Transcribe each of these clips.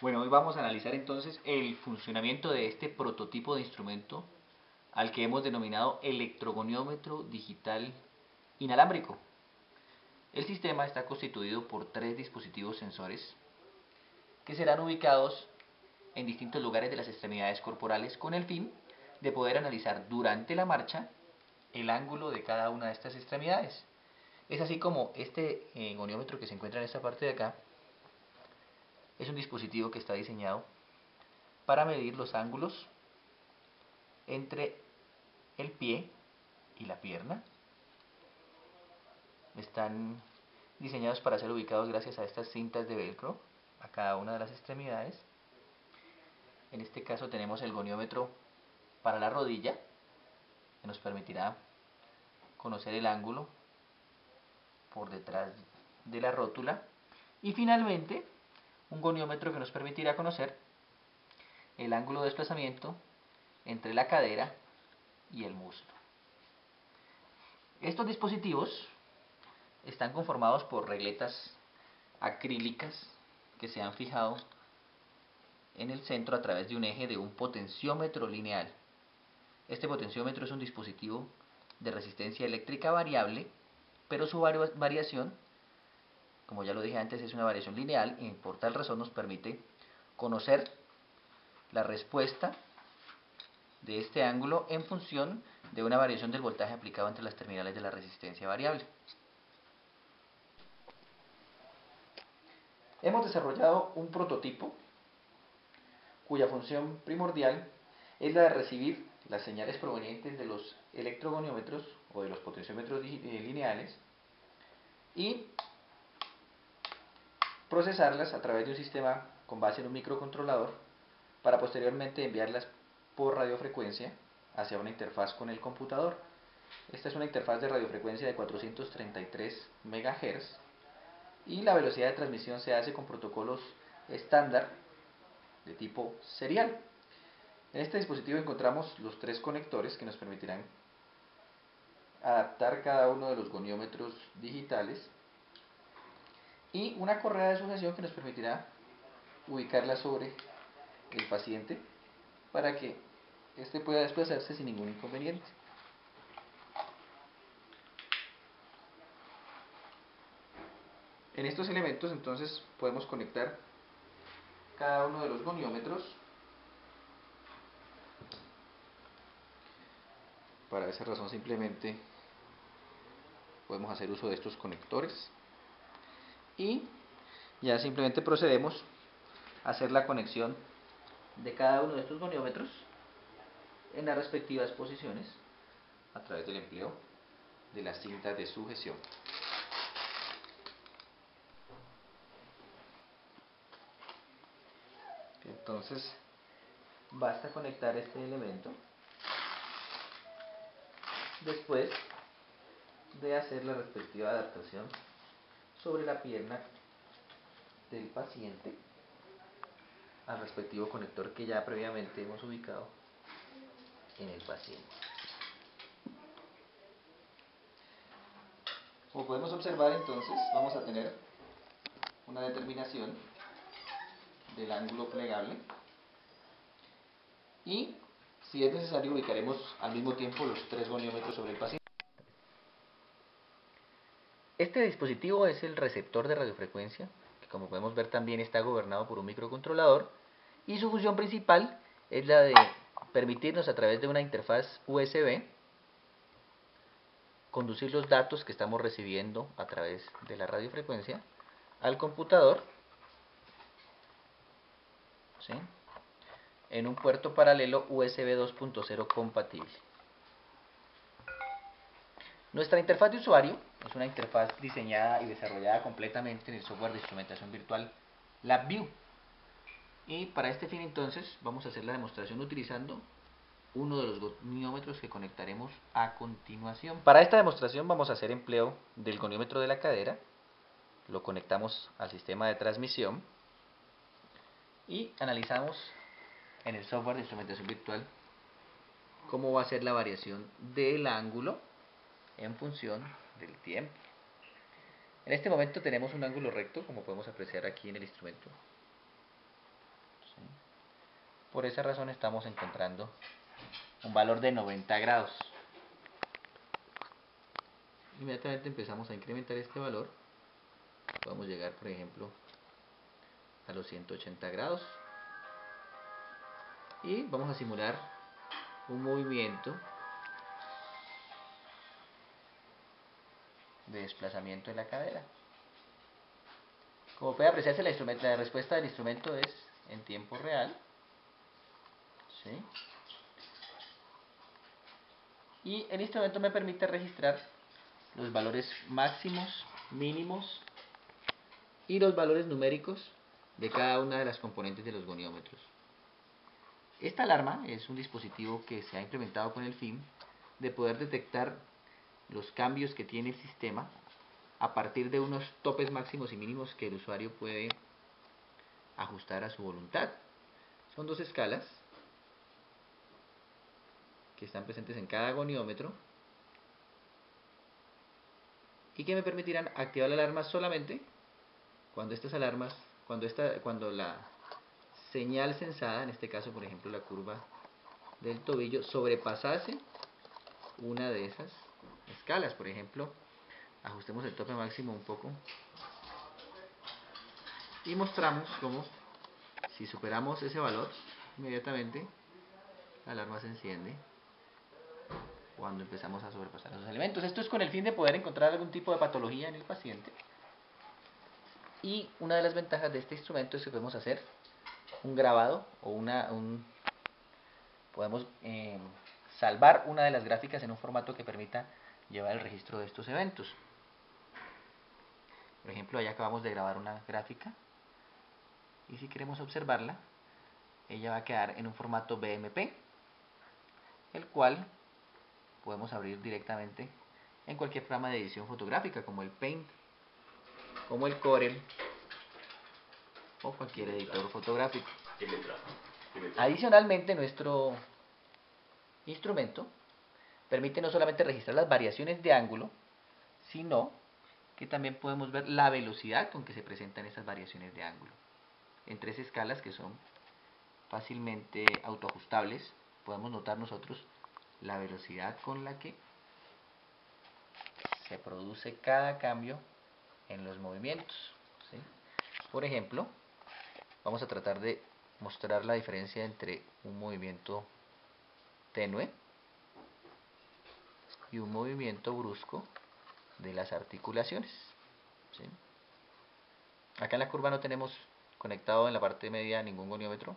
Bueno, hoy vamos a analizar entonces el funcionamiento de este prototipo de instrumento al que hemos denominado electrogoniómetro digital inalámbrico. El sistema está constituido por 3 dispositivos sensores que serán ubicados en distintos lugares de las extremidades corporales con el fin de poder analizar durante la marcha el ángulo de cada una de estas extremidades. Es así como este goniómetro que se encuentra en esta parte de acá es un dispositivo que está diseñado para medir los ángulos entre el pie y la pierna. Están diseñados para ser ubicados gracias a estas cintas de velcro a cada una de las extremidades. En este caso tenemos el goniómetro para la rodilla, que nos permitirá conocer el ángulo por detrás de la rótula. Y finalmente, un goniómetro que nos permitirá conocer el ángulo de desplazamiento entre la cadera y el muslo. Estos dispositivos están conformados por regletas acrílicas que se han fijado en el centro a través de un eje de un potenciómetro lineal. Este potenciómetro es un dispositivo de resistencia eléctrica variable, pero su variación, como ya lo dije antes, es una variación lineal y por tal razón nos permite conocer la respuesta de este ángulo en función de una variación del voltaje aplicado entre las terminales de la resistencia variable. Hemos desarrollado un prototipo cuya función primordial es la de recibir las señales provenientes de los electrogoniómetros o de los potenciómetros lineales y procesarlas a través de un sistema con base en un microcontrolador para posteriormente enviarlas por radiofrecuencia hacia una interfaz con el computador. Esta es una interfaz de radiofrecuencia de 433 MHz y la velocidad de transmisión se hace con protocolos estándar de tipo serial. En este dispositivo encontramos los 3 conectores que nos permitirán adaptar cada uno de los goniómetros digitales y una correa de sujeción que nos permitirá ubicarla sobre el paciente para que éste pueda desplazarse sin ningún inconveniente. En estos elementos entonces podemos conectar cada uno de los goniómetros. Para esa razón simplemente podemos hacer uso de estos conectores y ya simplemente procedemos a hacer la conexión de cada uno de estos goniómetros en las respectivas posiciones a través del empleo de las cintas de sujeción. Entonces basta conectar este elemento después de hacer la respectiva adaptación sobre la pierna del paciente al respectivo conector que ya previamente hemos ubicado en el paciente. Como podemos observar entonces, vamos a tener una determinación del ángulo plegable y si es necesario ubicaremos al mismo tiempo los 3 goniómetros sobre el paciente. Este dispositivo es el receptor de radiofrecuencia, que como podemos ver también está gobernado por un microcontrolador y su función principal es la de permitirnos a través de una interfaz USB conducir los datos que estamos recibiendo a través de la radiofrecuencia al computador, ¿sí?, en un puerto paralelo USB 2.0 compatible. Nuestra interfaz de usuario es una interfaz diseñada y desarrollada completamente en el software de instrumentación virtual LabVIEW. Y para este fin entonces vamos a hacer la demostración utilizando uno de los goniómetros que conectaremos a continuación. Para esta demostración vamos a hacer empleo del goniómetro de la cadera, lo conectamos al sistema de transmisión y analizamos en el software de instrumentación virtual cómo va a ser la variación del ángulo en función del tiempo. En este momento tenemos un ángulo recto, como podemos apreciar aquí en el instrumento. Por esa razón estamos encontrando un valor de 90 grados. Inmediatamente empezamos a incrementar este valor. Podemos llegar, por ejemplo, a los 180 grados. Y vamos a simular un movimiento de desplazamiento de la cadera. Como puede apreciarse, la respuesta del instrumento es en tiempo real. ¿Sí? Y el instrumento me permite registrar los valores máximos, mínimos y los valores numéricos de cada una de las componentes de los goniómetros. Esta alarma es un dispositivo que se ha implementado con el fin de poder detectar los cambios que tiene el sistema a partir de unos topes máximos y mínimos que el usuario puede ajustar a su voluntad. Son dos escalas que están presentes en cada goniómetro y que me permitirán activar la alarma solamente cuando cuando la señal censada, en este caso por ejemplo la curva del tobillo, sobrepasase una de esas escalas. Por ejemplo, ajustemos el tope máximo un poco y mostramos cómo si superamos ese valor, inmediatamente la alarma se enciende cuando empezamos a sobrepasar esos elementos. Esto es con el fin de poder encontrar algún tipo de patología en el paciente. Y una de las ventajas de este instrumento es que podemos hacer un grabado o podemos salvar una de las gráficas en un formato que permita llevar el registro de estos eventos. Por ejemplo, ahí acabamos de grabar una gráfica y si queremos observarla, ella va a quedar en un formato BMP, el cual podemos abrir directamente en cualquier programa de edición fotográfica como el Paint, como el Corel o cualquier editor fotográfico. Adicionalmente, nuestro instrumento permite no solamente registrar las variaciones de ángulo, sino que también podemos ver la velocidad con que se presentan esas variaciones de ángulo. En tres escalas que son fácilmente autoajustables, podemos notar nosotros la velocidad con la que se produce cada cambio en los movimientos. ¿Sí? Por ejemplo, vamos a tratar de mostrar la diferencia entre un movimiento tenue y un movimiento brusco de las articulaciones. ¿Sí? Acá en la curva no tenemos conectado en la parte media ningún goniómetro,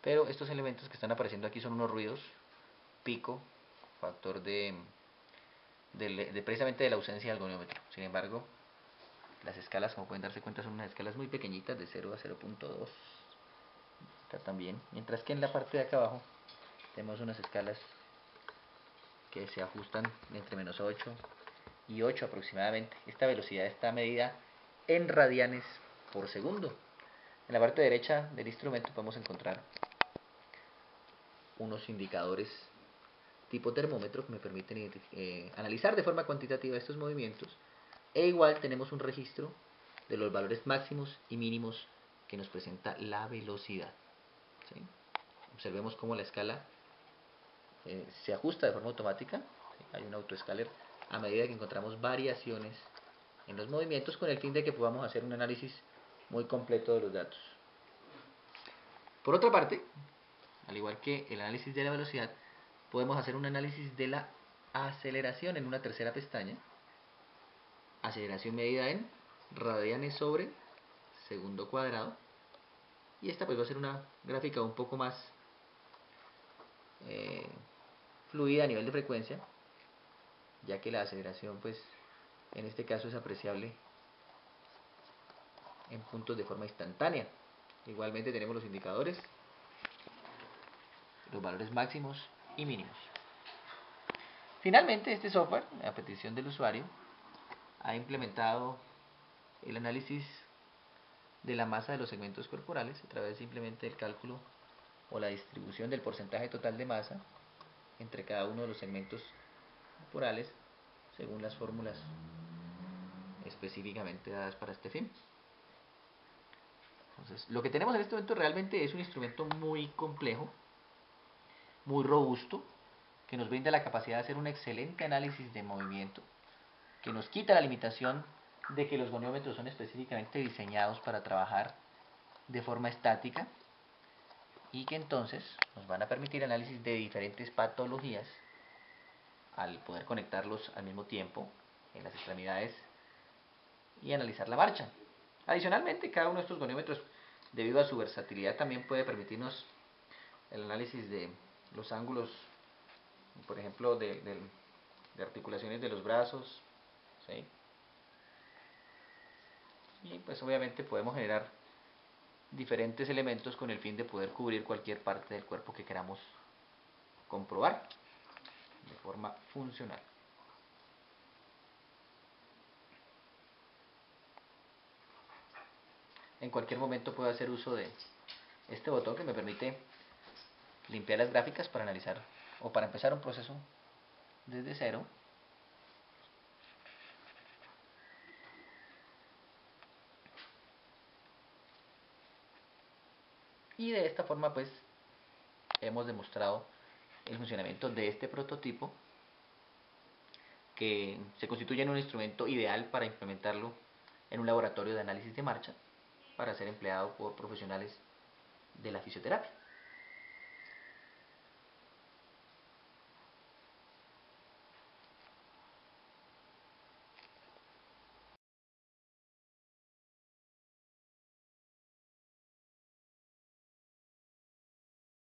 pero estos elementos que están apareciendo aquí son unos ruidos, pico, factor precisamente de la ausencia del goniómetro. Sin embargo, las escalas, como pueden darse cuenta, son unas escalas muy pequeñitas, de 0 a 0.2. Acá también, mientras que en la parte de acá abajo tenemos unas escalas que se ajustan entre -8 y 8 aproximadamente. Esta velocidad está medida en radianes por segundo. En la parte derecha del instrumento podemos encontrar unos indicadores tipo termómetro que me permiten analizar de forma cuantitativa estos movimientos, e igual tenemos un registro de los valores máximos y mínimos que nos presenta la velocidad. ¿Sí? Observemos cómo la escala se ajusta de forma automática. ¿Sí? Hay un autoescaler a medida que encontramos variaciones en los movimientos con el fin de que podamos hacer un análisis muy completo de los datos. Por otra parte, al igual que el análisis de la velocidad, podemos hacer un análisis de la aceleración en una tercera pestaña. Aceleración medida en radianes sobre segundo cuadrado. Y esta pues va a ser una gráfica un poco más fluida a nivel de frecuencia, ya que la aceleración pues en este caso es apreciable en puntos de forma instantánea. Igualmente tenemos los indicadores, los valores máximos y mínimos. Finalmente, este software, a petición del usuario, ha implementado el análisis de la masa de los segmentos corporales a través simplemente del cálculo o la distribución del porcentaje total de masa entre cada uno de los segmentos corporales según las fórmulas específicamente dadas para este fin. Entonces, lo que tenemos en este momento realmente es un instrumento muy complejo, muy robusto, que nos brinda la capacidad de hacer un excelente análisis de movimiento, que nos quita la limitación de que los goniómetros son específicamente diseñados para trabajar de forma estática y que entonces nos van a permitir análisis de diferentes patologías al poder conectarlos al mismo tiempo en las extremidades y analizar la marcha. Adicionalmente, cada uno de estos goniómetros, debido a su versatilidad, también puede permitirnos el análisis de los ángulos, por ejemplo, de articulaciones de los brazos, ¿sí? Y pues obviamente podemos generar diferentes elementos con el fin de poder cubrir cualquier parte del cuerpo que queramos comprobar de forma funcional. En cualquier momento puedo hacer uso de este botón que me permite limpiar las gráficas para analizar o para empezar un proceso desde cero. Y de esta forma pues hemos demostrado el funcionamiento de este prototipo, que se constituye en un instrumento ideal para implementarlo en un laboratorio de análisis de marcha para ser empleado por profesionales de la fisioterapia.